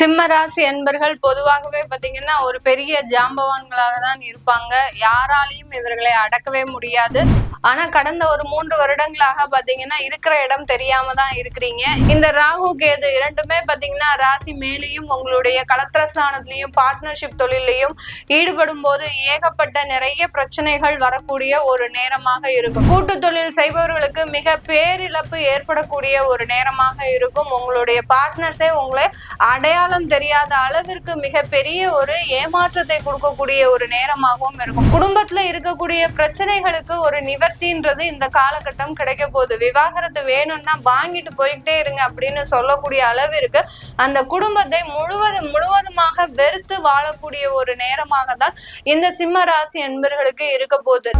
சிம்ம ராசி என்பர்கள் பொதுவாகவே பாத்தீங்கன்னா ஒரு பெரிய ஜாம்பவான்களாக தான் இருப்பாங்க. யாராலையும் இவர்களை அடக்கவே முடியாது. ஆனா கடந்த ஒரு 3 வருடங்களாக பாத்தீங்கன்னா இருக்கிற இடம் தெரியாம தான் இருக்கிறீங்க. இந்த ராகு கேது இரண்டுமே பாத்தீங்கன்னா ராசி மேலேயும் உங்களுடைய கலத்திரஸ்தானத்திலையும் பார்ட்னர்ஷிப் தொழிலையும் ஈடுபடும் போது ஏகப்பட்ட நிறைய பிரச்சனைகள் வரக்கூடிய ஒரு நேரமாக இருக்கும். கூட்டு தொழில் செய்பவர்களுக்கு மிக பேரிழப்பு ஏற்படக்கூடிய ஒரு நேரமாக இருக்கும். உங்களுடைய பார்ட்னர்ஸே உங்களை அடையாளம் தெரியாத அளவிற்கு மிக பெரிய ஒரு ஏமாற்றத்தை கொடுக்கக்கூடிய ஒரு நேரமாகவும் இருக்கும். குடும்பத்துல இருக்கக்கூடிய பிரச்சனைகளுக்கு ஒரு நிவர்த்தின்றது இந்த காலகட்டம் கிடைக்க போகுது. விவாகரத்து வேணும்னா வாங்கிட்டு போய்கிட்டே இருங்க அப்படின்னு சொல்லக்கூடிய அளவிற்கு அந்த குடும்பத்தை முழுவதுமாக வெறுத்து வாழக்கூடிய ஒரு நேரமாக தான் இந்த சிம்ம ராசி என்பர்களுக்கு இருக்க போகுது.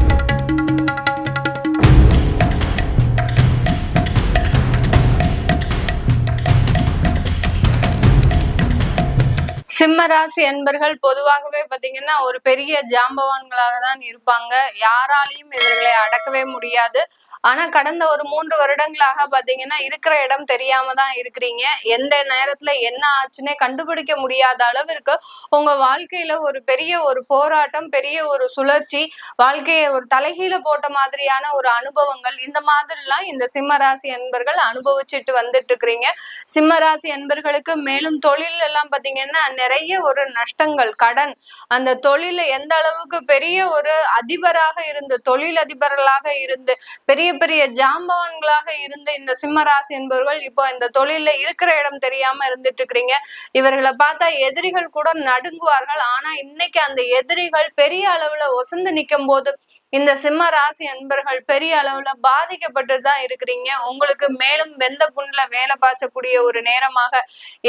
சிம்ம ராசி என்பர்கள் பொதுவாகவே பாத்தீங்கன்னா ஒரு பெரிய ஜாம்பவான்களாக தான் இருப்பாங்க. யாராலையும் இவர்களை அடக்கவே முடியாது. ஆனா கடந்த ஒரு 3 வருடங்களாக பாத்தீங்கன்னா இருக்கிற இடம் தெரியாம தான் இருக்கிறீங்க. எந்த நேரத்துல என்ன ஆச்சுன்னே கண்டுபிடிக்க முடியாத அளவிற்கு உங்க வாழ்க்கையில ஒரு பெரிய ஒரு போராட்டம், பெரிய ஒரு சுழற்சி, வாழ்க்கையை ஒரு தலைகீழ போட்ட மாதிரியான ஒரு அனுபவங்கள், இந்த மாதிரிலாம் இந்த சிம்மராசி என்பர்கள் அனுபவிச்சுட்டு வந்துட்டு இருக்கிறீங்க. சிம்மராசி என்பர்களுக்கு மேலும் தொழில் எல்லாம் பாத்தீங்கன்னா நிறைய ஒரு நஷ்டங்கள், கடன், அந்த தொழில எந்த அளவுக்கு பெரிய ஒரு அதிபராக இருந்து, தொழில் அதிபர்களாக இருந்து, பெரிய பெரிய ஜாம்பவான்களாக இருந்த இந்த சிம்மராசி என்பவர்கள் இப்போ இந்த தொழில இருக்கிற இடம் தெரியாம இருந்துட்டு இருக்கிறீங்க. இவர்களை பார்த்தா எதிரிகள் கூட நடுங்குவார்கள். ஆனா இன்னைக்கு அந்த எதிரிகள் பெரிய அளவுல ஒசந்து நிற்கும் போது இந்த சிம்ம ராசி அன்பர்கள் பெரிய அளவுல பாதிக்கப்பட்டுதான் இருக்கிறீங்க. உங்களுக்கு மேலும் வெந்த புண்ணுல வேலை பாய்ச்சக்கூடிய ஒரு நேரமாக,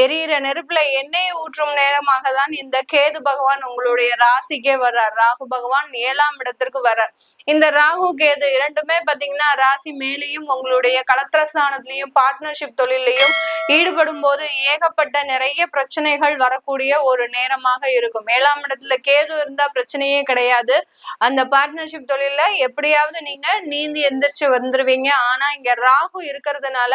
எரியிற நெருப்புல எண்ணெயை ஊற்றும் நேரமாக தான் இந்த கேது பகவான் உங்களுடைய ராசிக்கே வர்றார். ராகு பகவான் 7ஆம் இடத்திற்கு வர்றார். இந்த ராகு கேது இரண்டுமே பாத்தீங்கன்னா ராசி மேலேயும் உங்களுடைய கலத்திரஸ்தானத்திலையும் பார்ட்னர்ஷிப் தொழிலையும் ஈடுபடும் போது ஏகப்பட்ட நிறைய பிரச்சனைகள் வரக்கூடிய ஒரு நேரமாக இருக்கும். 7ஆம் இடத்துல கேது இருந்தா பிரச்சனையே கிடையாது. அந்த பார்ட்னர்ஷிப் தொழில எப்படியாவது நீங்க நீந்தி எந்திரிச்சு வந்துருவீங்க. ஆனா இங்க ராகு இருக்கிறதுனால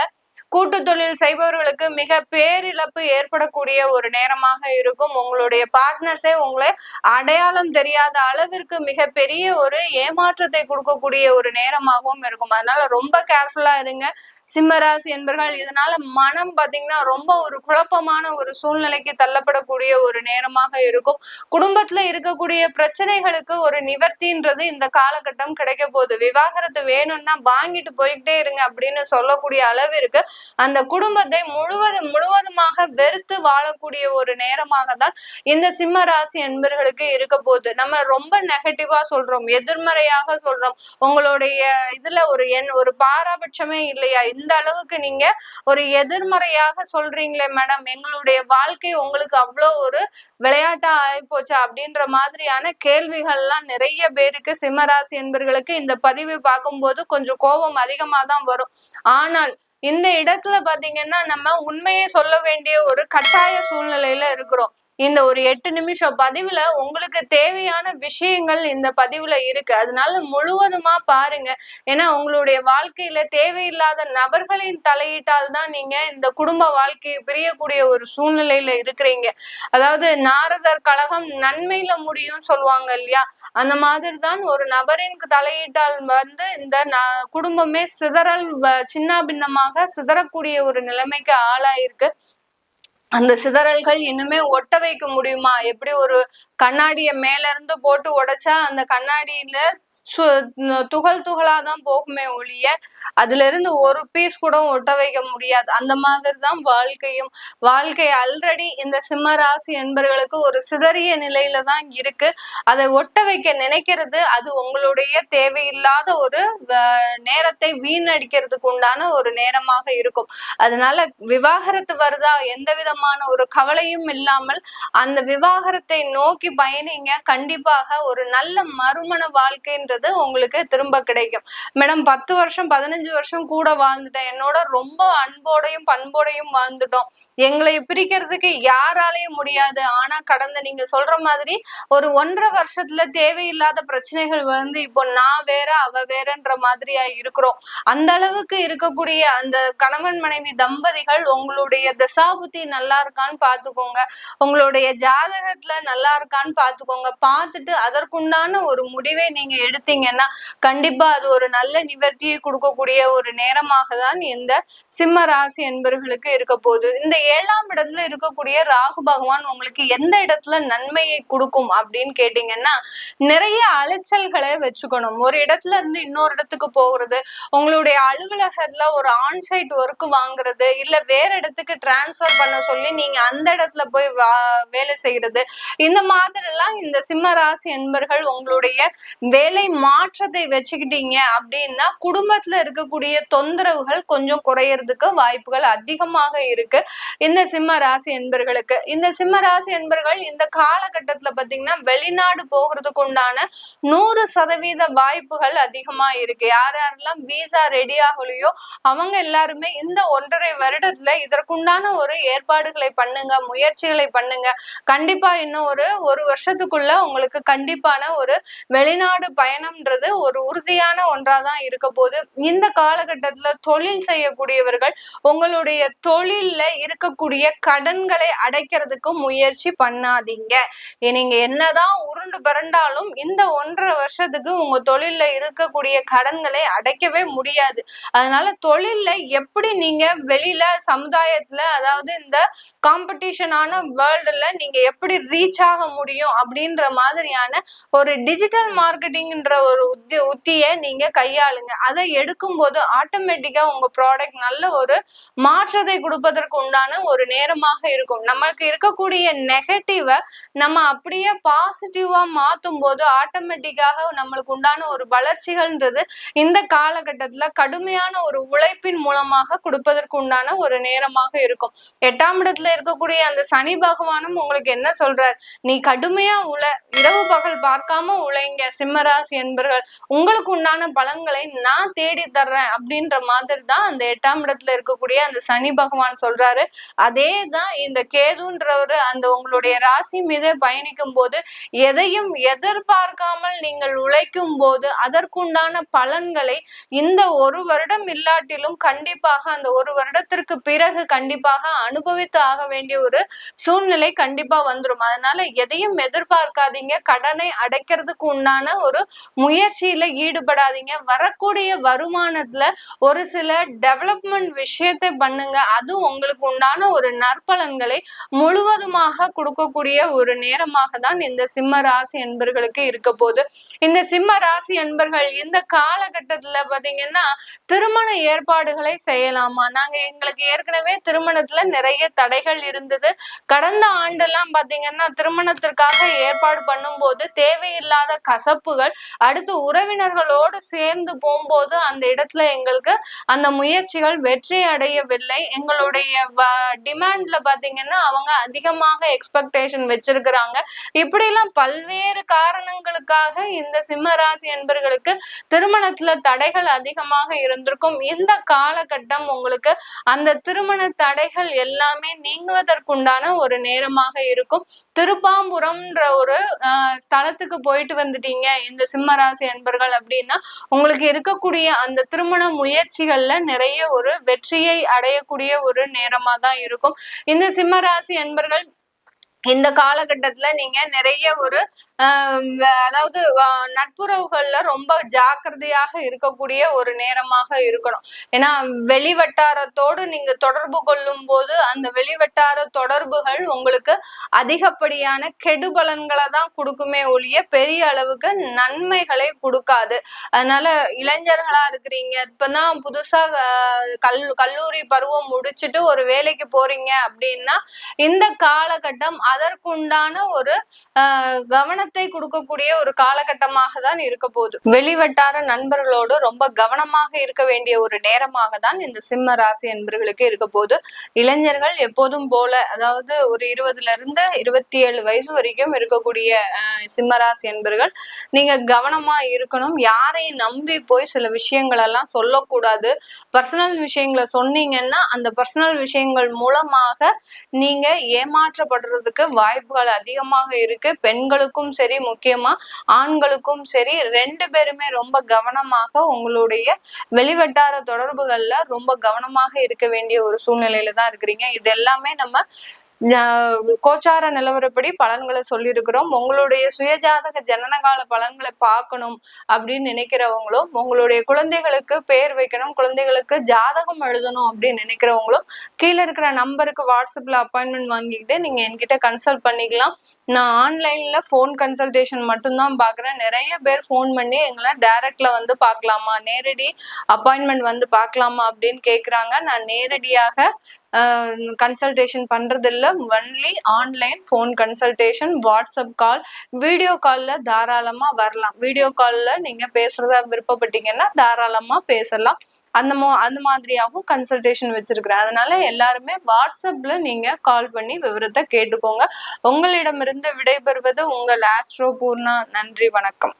கூட்டு தொழில் செய்பவர்களுக்கு மிக பேரிழப்பு ஏற்படக்கூடிய ஒரு நேரமாக இருக்கும். உங்களுடைய பார்ட்னர்ஸே உங்களை அடையாளம் தெரியாத அளவிற்கு மிக பெரிய ஒரு ஏமாற்றத்தை கொடுக்கக்கூடிய ஒரு நேரமாகவும் இருக்கும். அதனால ரொம்ப கேர்ஃபுல்லா இருங்க சிம்மராசி என்பர்கள். இதனால மனம் பாத்தீங்கன்னா ரொம்ப ஒரு குழப்பமான ஒரு சூழ்நிலைக்கு தள்ளப்படக்கூடிய ஒரு நேரமாக இருக்கும். குடும்பத்துல இருக்கக்கூடிய பிரச்சனைகளுக்கு ஒரு நிவர்த்தின்றது இந்த காலகட்டம் கிடைக்க போகுது. விவாகரத்து வேணும்னா வாங்கிட்டு போய்கிட்டே இருங்க அப்படின்னு சொல்லக்கூடிய அளவிற்கு அந்த குடும்பத்தை முழுவதுமாக வெறுத்து வாழக்கூடிய ஒரு நேரமாக தான் இந்த சிம்ம ராசி என்பர்களுக்கு இருக்க போகுது. நம்ம ரொம்ப நெகட்டிவா சொல்றோம், எதிர்மறையாக சொல்றோம். உங்களுடைய இதுல ஒரு பாராபட்சமே இல்லையா? இந்த அளவுக்கு நீங்க ஒரு எதிர்மறையாக சொல்றீங்களே மேடம், எங்களுடைய வாழ்க்கை உங்களுக்கு அவ்வளோ ஒரு விளையாட்டா ஆயிப்போச்சா அப்படின்ற மாதிரியான கேள்விகள்லாம் நிறைய பேருக்கு சிம்மராசி என்பர்களுக்கு இந்த பதிவை பார்க்கும்போது கொஞ்சம் கோபம் அதிகமா தான் வரும். ஆனால் இந்த இடத்துல பாத்தீங்கன்னா நம்ம உண்மையை சொல்ல வேண்டிய ஒரு கட்டாய சூழ்நிலையில இருக்கிறோம். இந்த ஒரு 8 நிமிஷம் பதிவுல உங்களுக்கு தேவையான விஷயங்கள் இந்த பதிவுல இருக்கு. அதனால முழுவதுமா பாருங்க. ஏன்னா உங்களுடைய வாழ்க்கையில தேவையில்லாத நபர்களின் தலையீட்டால் தான் நீங்க இந்த குடும்ப வாழ்க்கையை பிரியக்கூடிய ஒரு சூழ்நிலையில இருக்கிறீங்க. அதாவது நாரதர் கழகம் நன்மையில முடியும் சொல்லுவாங்க இல்லையா? அந்த மாதிரி தான் ஒரு நபரின் தலையீட்டால் இந்த குடும்பமே சின்ன பின்னமாக சிதறக்கூடிய ஒரு நிலைமைக்கு ஆளாயிருக்கு. அந்த சிதறல்கள் இன்னுமே ஒட்ட வைக்க முடியுமா? எப்படி ஒரு கண்ணாடிய மேல இருந்து போட்டு உடைச்சா அந்த கண்ணாடியில துகளாதான் போகுமே ஒழிய அதுல இருந்து ஒரு பீஸ் கூட ஒட்ட வைக்க முடியாது. அந்த மாதிரிதான் வாழ்க்கையும். வாழ்க்கை ஆல்ரெடி இந்த சிம்ம ராசி என்பர்களுக்கு ஒரு சிதறிய நிலையில தான் இருக்கு. அதை ஒட்ட வைக்க நினைக்கிறது அது உங்களுடைய தேவையில்லாத ஒரு நேரத்தை வீணடிக்கிறதுக்கு உண்டான ஒரு நேரமாக இருக்கும். அதனால விவாகரத்து வருதா எந்த விதமான ஒரு கவலையும் இல்லாமல் அந்த விவாகரத்தை நோக்கி பயணிங்க. கண்டிப்பாக ஒரு நல்ல மறுமண வாழ்க்கைன்ற அப்படின்றது உங்களுக்கு திரும்ப கிடைக்கும். மேடம் 10 வருஷம் 15 வருஷம் கூட வாழ்ந்துட்டேன், என்னோட ரொம்ப அன்போடையும் பண்போடையும் வாழ்ந்துட்டோம், எங்களை பிரிக்கிறதுக்கு யாராலையும் முடியாது. ஆனா கடந்த நீங்க சொல்ற மாதிரி ஒரு 1.5 வருஷத்துல தேவையில்லாத பிரச்சனைகள் வந்து இப்போ நான் வேற அவ வேறன்ற மாதிரியா இருக்கிறோம். அந்த அளவுக்கு இருக்கக்கூடிய அந்த கணவன் மனைவி தம்பதிகள் உங்களுடைய தசாபுத்தி நல்லா இருக்கான்னு பாத்துக்கோங்க, உங்களுடைய ஜாதகத்துல நல்லா இருக்கான்னு பாத்துக்கோங்க. பார்த்துட்டு அதற்குண்டான ஒரு முடிவை நீங்க எடுத்தீங்கன்னா கண்டிப்பா அது ஒரு நல்ல நிவர்த்தியை கொடுக்கக்கூடிய ஒரு நேரமாக தான் இந்த சிம்ம ராசி என்பவர்களுக்கு இருக்க போகுது. இந்த 7ஆம் இடத்துல இருக்கக்கூடிய ராகு பகவான் உங்களுக்கு எந்த இடத்துல நன்மையை கொடுக்கும் அப்படின்னு கேட்டீங்கன்னா, நிறைய அலைச்சல்களை வச்சுக்கணும். ஒரு இடத்துல இருந்து இன்னொரு இடத்துக்கு போகிறது, உங்களுடைய அலுவலகத்துல ஒரு ஆன்சைட் ஒர்க் வாங்குறது, இல்ல வேற இடத்துக்கு டிரான்ஸ்பர் பண்ண சொல்லி நீங்க அந்த இடத்துல போய் வேலை செய்யறது, இந்த மாதிரி எல்லாம் இந்த சிம்ம ராசி என்பர்கள் உங்களுடைய வேலை மாற்றத்தை வச்சுக்கிட்டீங்க அப்படின்னா குடும்பத்துல இருக்கக்கூடிய தொந்தரவுகள் கொஞ்சம் குறையறதுக்கு வாய்ப்புகள் அதிகமாக இருக்கு இந்த சிம்ம ராசி என்பர்களுக்கு. இந்த சிம்ம ராசி என்பர்கள் இந்த காலகட்டத்துல பாத்தீங்கன்னா வெளிநாடு போகிறதுக்கு உண்டான 100% வாய்ப்புகள் அதிகமா இருக்கு. யார் யாரெல்லாம் வீசா ரெடி ஆகலையோ அவங்க எல்லாருமே இந்த 1.5 வருடத்துல இதற்குண்டான ஒரு ஏற்பாடுகளை பண்ணுங்க, முயற்சிகளை பண்ணுங்க. கண்டிப்பா இன்னும் ஒரு வருஷத்துக்குள்ள உங்களுக்கு கண்டிப்பான ஒரு வெளிநாடு பயணம்ன்றது ஒரு உறுதியான ஒன்றாதான் இருக்க போது. இந்த காலகட்டத்துல தொழில் செய்யக்கூடியவர்கள் உங்களுடைய தொழில்ல இருக்கக்கூடிய கடன்களை அடைக்கிறதுக்கு முயற்சி பண்ணாதீங்க. நீங்க என்னதான் உருண்டு பிறண்டாலும் இந்த 1.5 வருஷத்துக்கு உங்க தொழில்ல இருக்கக்கூடிய கடன்களை அடைக்கவே முடியாது. அதனால தொழில்ல எப்படி நீங்க வெளியில சமுதாயத்துல, அதாவது இந்த காம்படிஷனான வேர்ல்டுல நீங்க எப்படி ரீச் ஆக முடியும் அப்படின்ற மாதிரியான ஒரு டிஜிட்டல் மார்க்கெட்டிங்ன்ற ஒரு உத்தியை நீங்க கையாளுங்க. அதை எடுக்கும் போது ஆட்டோமேட்டிக்கா உங்க ப்ராடக்ட் நல்ல ஒரு மாற்றத்தை கொடுப்பதற்கு உண்டான ஒரு நேரமாக இருக்கும். நமக்கு இருக்கக்கூடிய நெகட்டிவ நம்ம அப்படியே பாசிட்டிவா மாத்தும் போது ஆட்டோமேட்டிக்காக நம்மளுக்கு உண்டான ஒரு வளர்ச்சிகள்ன்றது இந்த காலகட்டத்துல கடுமையான ஒரு உழைப்பின் மூலமாக கொடுப்பதற்கு உண்டான ஒரு நேரமாக இருக்கும். 8ஆம் இடத்துல இருக்கக்கூடிய அந்த சனி பகவானும் உங்களுக்கு என்ன சொல்றார், நீ கடுமையா இரவு பகல் பார்க்காம உழைங்க சிம்மராசி என்பர்கள், உங்களுக்கு உண்டான பலன்களை நான் தேடி தர்றேன் அப்படின்ற மாதிரி தான் அந்த 8ஆம் இடத்துல இருக்கக்கூடிய அந்த சனி பகவான் சொல்றாரு. அதேதான் இந்த கேதுன்றவரு அந்த உங்களுடைய ராசி மீது பயணிக்கும் போது எதையும் எதிர்பார்க்காமல் நீங்கள் உழைக்கும் போது அதற்குண்டான பலன்களை இந்த 1 வருடம் இல்லாட்டிலும் கண்டிப்பாக அந்த 1 வருடத்திற்கு பிறகு கண்டிப்பாக அனுபவித்து ஆக வேண்டிய ஒரு சூழ்நிலை கண்டிப்பா வந்துடும். அதனால எதையும் எதிர்பார்க்காதீங்க, கடனை அடைக்கிறதுக்கு உண்டான ஒரு முயற்சியில ஈடுபடாதீங்க. வரக்கூடிய வருமானத்துல ஒரு சில டெவலப்மெண்ட் விஷயத்தை பண்ணுங்க, அது உங்களுக்கு உண்டான ஒரு நற்பலன்களை முழுவதுமாக கொடுக்கக்கூடிய ஒரு நேரமாக தான் இந்த சிம்ம ராசி என்பர்களுக்கு இருக்க போது. இந்த சிம்ம ராசி என்பர்கள் இந்த காலகட்டத்துல பாத்தீங்கன்னா திருமண ஏற்பாடுகளை செய்யலாமா? எங்களுக்கு ஏற்கனவே திருமணத்துல நிறைய தடைகள் இருந்தது. கடந்த ஆண்டெல்லாம் பாத்தீங்கன்னா திருமணத்திற்காக ஏற்பாடு பண்ணும் போது தேவையில்லாத கசப்புகள், அடுத்து உறவினர்களோடு சேர்ந்து போகும்போது அந்த இடத்துல எங்களுக்கு அந்த முயற்சிகள் வெற்றி அடையவில்லை. எங்களுடைய டிமாண்ட்ல பாத்தீங்கன்னா அவங்க அதிகமாக எக்ஸ்பெக்டேஷன் வச்சிருக்கிறாங்க. இப்படி எல்லாம் பல்வேறு காரணங்களுக்காக இந்த சிம்ம ராசி என்பர்களுக்கு திருமணத்துல தடைகள் அதிகமாக இருந்திருக்கும். இந்த காலகட்டம் உங்களுக்கு அந்த திருமண தடைகள் எல்லாமே நீங்குவதற்குண்டான ஒரு நேரமாக இருக்கும். திருப்பாம்புரம்ன்ற ஒரு ஸ்தலத்துக்கு போயிட்டு வந்துட்டீங்க இந்த சிம்ம ராசி என்பர்கள் அப்படின்னா உங்களுக்கு இருக்கக்கூடிய அந்த திருமண முயற்சிகள்ல நிறைய ஒரு வெற்றியை அடையக்கூடிய ஒரு நேரமா தான் இருக்கும். இந்த சிம்ம ராசி என்பர்கள் இந்த காலகட்டத்துல நீங்க நிறைய ஒரு அதாவது நட்புறவுகள்ல ரொம்ப ஜாக்கிரதையாக இருக்கக்கூடிய ஒரு நேரமாக இருக்கணும். ஏன்னா வெளிவட்டாரத்தோடு நீங்க தொடர்பு கொள்ளும் போது அந்த வெளிவட்டார தொடர்புகள் உங்களுக்கு அதிகப்படியான கெடுபலன்களை தான் கொடுக்குமே ஒழிய பெரிய அளவுக்கு நன்மைகளை கொடுக்காது. அதனால இளைஞர்களா இருக்கிறீங்க, இப்பதான் புதுசா கல்லூரி பருவம் முடிச்சுட்டு ஒரு வேலைக்கு போறீங்க அப்படின்னா இந்த காலகட்டம் அதற்குண்டான ஒரு கவனத்தை மாற்றத்தை கொடுக்கக்கூடிய ஒரு காலகட்டமாக தான் இருக்க போகுது. வெளிவட்டார நண்பர்களோடு ரொம்ப கவனமாக இருக்க வேண்டிய ஒரு நேரமாக தான் இந்த சிம்ம ராசி என்பர்களுக்கு இருக்க போகுது. இளைஞர்கள் எப்போதும் போல, அதாவது ஒரு 20ல இருந்து 27 வயசு வரைக்கும் இருக்கக்கூடிய சிம்ம ராசி என்பர்கள் நீங்க கவனமா இருக்கணும். யாரையும் நம்பி போய் சில விஷயங்கள் எல்லாம் சொல்லக்கூடாது. பர்சனல் விஷயங்களை சொன்னீங்கன்னா அந்த பர்சனல் விஷயங்கள் மூலமாக நீங்க ஏமாற்றப்படுறதுக்கு வாய்ப்புகள் அதிகமாக இருக்கு. பெண்களுக்கும் சரி, முக்கியமா ஆண்களுக்கும் சரி, 2 பேருமே ரொம்ப கவனமாக உங்களுடைய வெளிவட்டார தொடர்புகள்ல ரொம்ப கவனமாக இருக்க வேண்டிய ஒரு சூழ்நிலையில தான் இருக்கிறீங்க. இது எல்லாமே நம்ம கோச்சார நிலவரப்படி பலன்களை சொல்லியிருக்கிறோம். உங்களுடைய சுயஜாதக ஜனனகால பலன்களை பார்க்கணும் அப்படின்னு நினைக்கிறவங்களும், உங்களுடைய குழந்தைகளுக்கு பேர் வைக்கணும், குழந்தைகளுக்கு ஜாதகம் எழுதணும் அப்படின்னு நினைக்கிறவங்களும் கீழே இருக்கிற நம்பருக்கு வாட்ஸ்அப்ல அப்பாயின்மெண்ட் வாங்கிக்கிட்டு நீங்க என்கிட்ட கன்சல்ட் பண்ணிக்கலாம். நான் ஆன்லைன்ல போன் கன்சல்டேஷன் மட்டும்தான் பாக்குறேன். நிறைய பேர் போன் பண்ணி எங்களை டைரக்ட்ல வந்து பார்க்கலாமா, நேரடி அப்பாயின்மெண்ட் வந்து பார்க்கலாமா அப்படின்னு கேக்குறாங்க. நான் நேரடியாக கன்சல்டேஷன் பண்றது இல்ல. Only online phone consultation, WhatsApp call, video கால்ல தாராளமா வரலாம். வீடியோ கால்ல நீங்க பேசுறதா விருப்பப்பட்டீங்கன்னா தாராளமா பேசலாம். அந்த மாதிரியாகவும் கன்சல்டேஷன் வச்சிருக்கிறேன். அதனால எல்லாருமே வாட்ஸ்அப்ல நீங்க கால் பண்ணி விவரத்தை கேட்டுக்கோங்க. உங்களிடமிருந்து விடைபெறுவது உங்கள் ஆஸ்ட்ரோ பூர்ணா. நன்றி, வணக்கம்.